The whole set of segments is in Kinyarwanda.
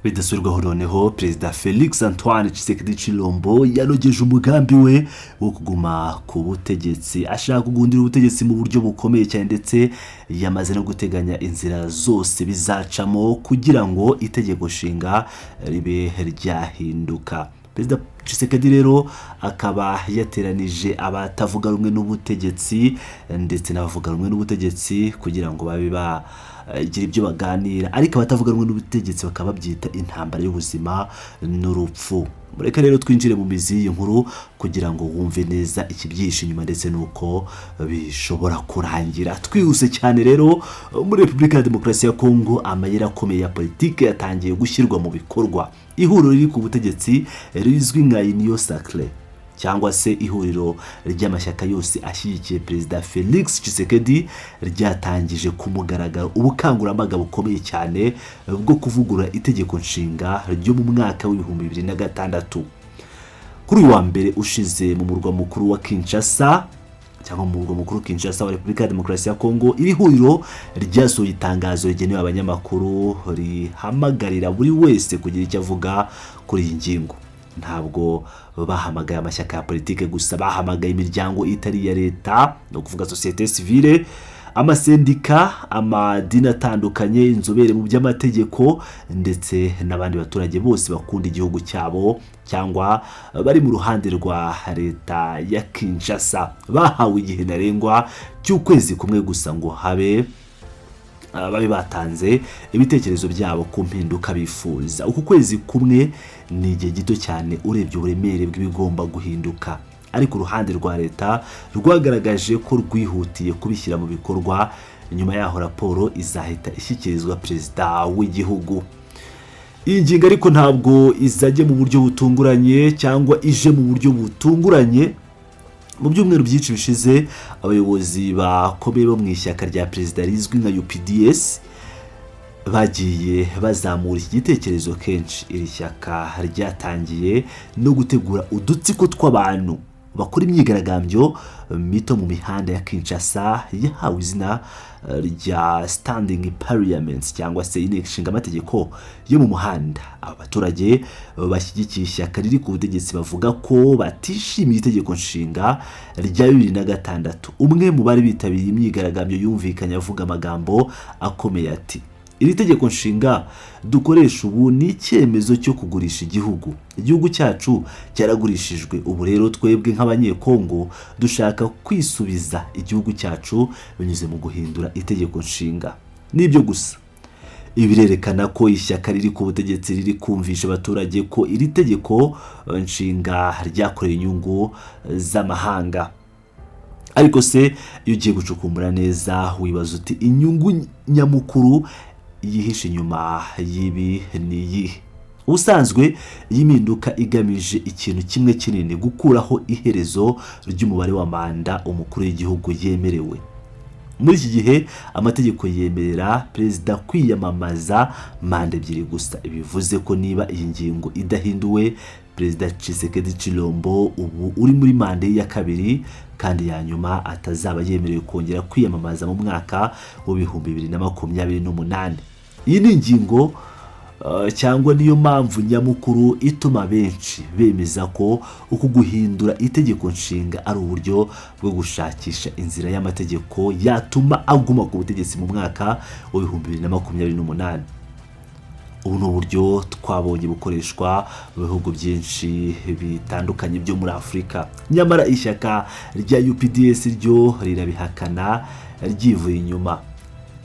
bidasubirwaho noneho Perezida Felix Antoine Tshisekedi Tshilombo yanogeje umugambi we wo kuguma ku butegetsi, ashaka kugundira ubutegetsi mu buryo bukomeye cyane, ndetse yamaze no guteganya inzira zose bizacamo kugira ngo itegeko nshinga ribe ryahinduka. Perezida Tshisekedi rero akaba yateranije abatavuga rumwe n'ubutegetsi ndetse n'abavuga rumwe n'ubutegetsi kugira ngo babe bagira ibyo baganira, ariko abatavuga rumwe n'ubutegetsi bakaba babyita intambara y'ubuzima n'urupfu. Mureka rero twinjire mu mizi y'inkuru kugira ngo wumve neza ikibyishe inyuma ndetse nuko bishobora kurangira. Twihuse cyane rero, muri Repubulika ya Demokarasi ya Kongo amayira akomeye ya politike yatangiye gushyirwa mu bikorwa. Ihuriro riri ku butegetsi rizwi nka Union Sacrée cyangwa se ihuriro ry'amashyaka yose ashyigikiye Perezida Felix Tshisekedi ryatangije ku mugaragaro ubukangurambaga bukomeye cyane bwo kuvugurura itegeko nshinga ryo mu mwaka w'ibihumbi 2006. Kuri uyu wa mbere ushize mu murwa mukuru wa Kinshasa cyangwa mu murwa mukuru Kinshasa wa Repubulika ya Demokarasi ya Kongo, iri huriro ryasohoye itangazo rigenewe abanyamakuru rihamagarira buri wese kugira icyo avuga kuri iyi ngingo. Ntabwo bahamagaye amashyaka ya politike gusa, bahamagaye imiryango itari iya leta, no kuvuga societe civile, amasendika, amadini atandukanye, inzobere mu by'amategeko ndetse n'abandi baturage bose bakunda igihugu cyabo cyangwa bari mu ruhande rwa leta ya Kinshasa. Bahawe igihe ntarengwa cy'ukwezi kumwe gusa ngo babe batanze ibitekerezo byabo ku mpinduka bifuza. Uku kwezi kumwe ni igihe gito cyane urebye uburemere bw'ibigomba guhinduka, ariko uruhande rwa leta rwagaragaje ko rwihutiye kubishyira mu bikorwa. Nyuma yaho raporo izahita ishyikirizwa perezida w'igihugu. Iyi ngingo ariko ntabwo izajye mu buryo butunguranye cyangwa ije mu buryo butunguranye. Mu byumweru byinshi bishize, abayobozi bakomeye bo mu ishyaka rya perezida rizwi nka UPDS bagiye bazamura iki gitekerezo kenshi. Iri shyaka ryatangiye no gutegura udutsiko tw'abantu bakora imyigaragambyo mito mu mihanda ya Kinshasa yahawe izina rya Standing Parliaments cyangwa se inteko ishinga amategeko yo mu muhanda. Abaturage bashyigikiye ishyaka riri ku butegetsi bavuga ko batishimiye itegeko nshinga rya 2006. Umwe mu bari bitabiriye imyigaragambyo yumvikanye avuga amagambo akomeye ati: iri tegeko nshinga dukoresha ubu ni icyemezo cyo kugurisha igihugu. Igihugu cyacu cyaragurishijwe, ubu rero twebwe nk'Abanye-Congo dushaka kwisubiza igihugu cyacu binyuze mu guhindura itegeko nshinga. Nibyo gusa. Ibi birerekana ko ishyaka riri ku butegetsi riri kumvisha abaturage ko iri tegeko nshinga ryakoreye inyungu z'amahanga. Ariko se iyo ugiye gucukumbura neza wibaza uti inyungu nyamukuru yihishe inyuma y'ibi ni iyihe? Ubusanzwe y'impinduka igamije ikintu kimwe kinini: gukuraho iherezo ry'umubare wa manda umukuru w'igihugu yemerewe. Muri iki gihe amategeko yemerera perezida kwiyamamaza manda 2 gusa. Bivuze ko niba iyi ngingo idahinduwe, Perezida Tshisekedi Tshilombo ubu uri muri manda ya kabiri kandi ya nyuma atazaba yemerewe kongera kwiyamamaza mu mwaka wa 2028. Iyi ni ingingo cyangwa niyo mpamvu nyamukuru ituma benshi bemeza ko uku guhindura itegeko nshinga ari uburyo bwo gushakisha inzira y'amategeko yatuma aguma ku butegetsi mu mwaka wa 2028. Ubu ni uburyo twabonye bukoreshwa mu bihugu byinshi bitandukanye byo muri Afurika. Nyamara ishyaka rya UPDS ryo rirabihakana ryivuye inyuma.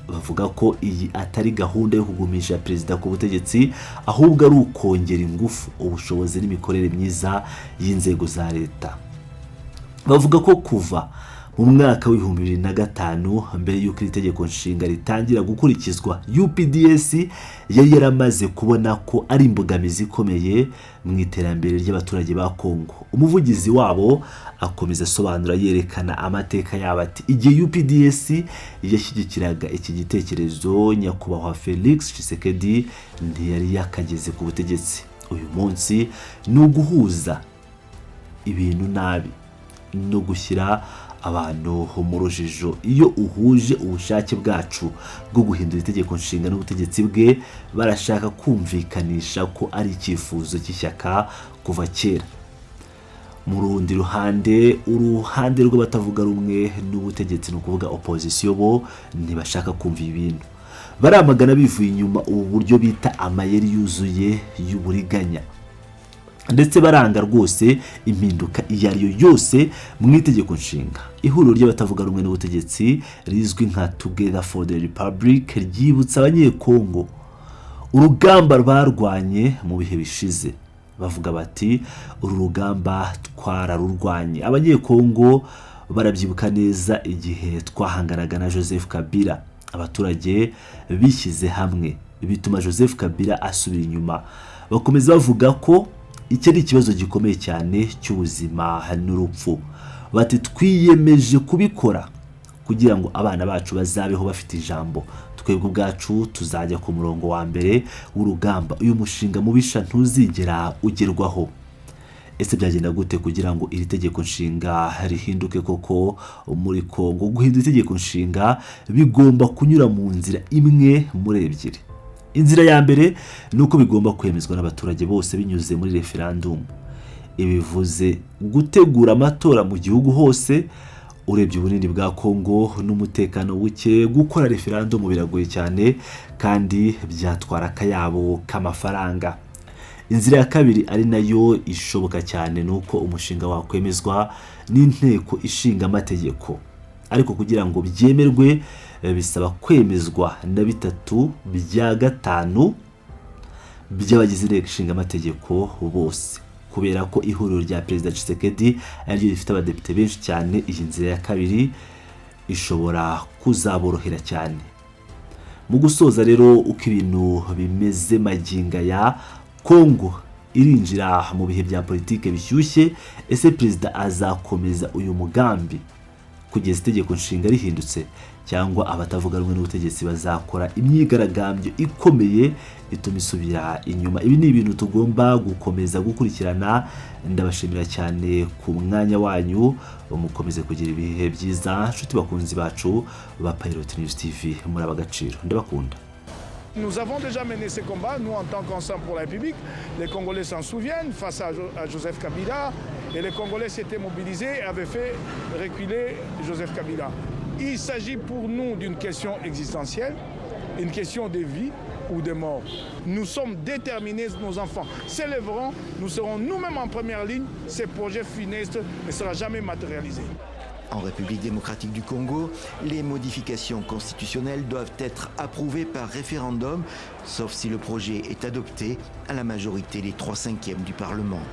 Bavuga ko iyi atari gahunda yo kugumisha perezida ku butegetsi, ahubwo ari ukongera ingufu, ubushobozi n'imikorere myiza y'inzego za leta. Bavuga ko kuva mu mwaka wa 2005 mbere y'uko itegeko nshinga ritangira gukurikizwa, UPDS yari yaramaze kubona ko ari imbogamizi ikomeye mu iterambere ry'abaturage ba Kongo. Umuvugizi wabo akomeza asobanura yerekana amateka yabo ati: igihe UPDS yashyigikiraga iki gitekerezo, nyakubahwa Felix Tshisekedi ntiyari yakageze ku butegetsi. Uyu munsi ni uguhuza ibintu nabi no gushyira abantu mu rujijo iyo uhuje ubushake bwacu bwo guhindura itegeko nshinga n'ubutegetsi bwe barashaka kumvikanisha ko ari icyifuzo cy'ishyaka kuva kera. Mu rundi ruhande uruhande rw'abatavuga rumwe n'ubutegetsi, ni ukuvuga opposition, bo ntibashaka kumva ibintu, baramagana bivuye inyuma ubu buryo bita amayeri yuzuye y'uburiganya, ndetse baranga rwose impinduka iyo ari yo yose mu itegeko nshinga. Ihuriro ry'abatavuga rumwe n'ubutegetsi rizwi nka Together for the Republic ryibutsa Abanye-Congo urugamba barwanye mu bihe bishize. Bavuga bati uru rugamba twararurwanye. Abanye-Congo barabyibuka neza igihe twahanganaga na Joseph Kabila. Abaturage bishyize hamwe bituma Joseph Kabila asubira inyuma. Bakomeza bavuga ko iki ari ikibazo gikomeye cyane cy'ubuzima n'urupfu. Bati twiyemeje kubikora kugira ngo abana bacu bazabeho bafite ijambo. Twebwe ubwacu tuzajya ku murongo wa mbere w'urugamba. Uyu mushinga mubisha ntuzigera ugerwaho. Ese byagenda gute kugira ngo iri tegeko nshinga rihinduke koko muri Congo? Guhindura itegeko nshinga bigomba kunyura mu nzira imwe muri ebyiri. Inzira ya mbere ni uko bigomba kwemezwa n'abaturage bose binyuze muri referendum. Ibivuze gutegura amatora mu gihugu hose. Urebye ubunini bwa Congo n'umutekano buke, gukora referendum biragoye cyane kandi byatwara akayabo k'amafaranga. Inzira ya kabiri ari nayo ishoboka cyane nuko umushinga wakwemezwa n'inteko ishinga amategeko, ariko kugira ngo byemerwe bisaba kwemezwa na 3/5 by'abagize inteko ishinga amategeko bose. Kubera ko ihuriro rya Perezida Tshisekedi ariryo rifite abadepite benshi cyane, iyi nzira ya kabiri ishobora kuzaborohera cyane. Mu gusoza rero uko ibintu bimeze maginga ya Congo irinjira mu bihe bya politike bishyushye. Ese perezida azakomeza uyu mugambi kugeza itegeko nshinga rihindutse, cyangwa abatavuga rumwe n'ubutegetsi bazakora imyigaragambyo ikomeye ituma isubira inyuma? Ibi ni ibintu tugomba gukomeza gukurikirana. Ndabashimira cyane ku mwanya wanyu, mukomeze kugira ibihe byiza nshuti bakunzi bacu ba Pilot News TV, muri abagaciro, ndabakunda. Nous avons déjà mené ces combats, nous en tant qu'ensemble pour la République. Les Congolais s'en souviennent face à Joseph Kabila, et les Congolais s'étaient mobilisés et avaient fait reculer Joseph Kabila. Il s'agit pour nous d'une question existentielle, une question de vie ou de mort. Nous sommes déterminés, nos enfants s'élèveront, nous serons nous-mêmes en première ligne. Ces projets funestes ne seront jamais matérialisés. En République démocratique du Congo, les modifications constitutionnelles doivent être approuvées par référendum, sauf si le projet est adopté à la majorité des 3/5 du Parlement.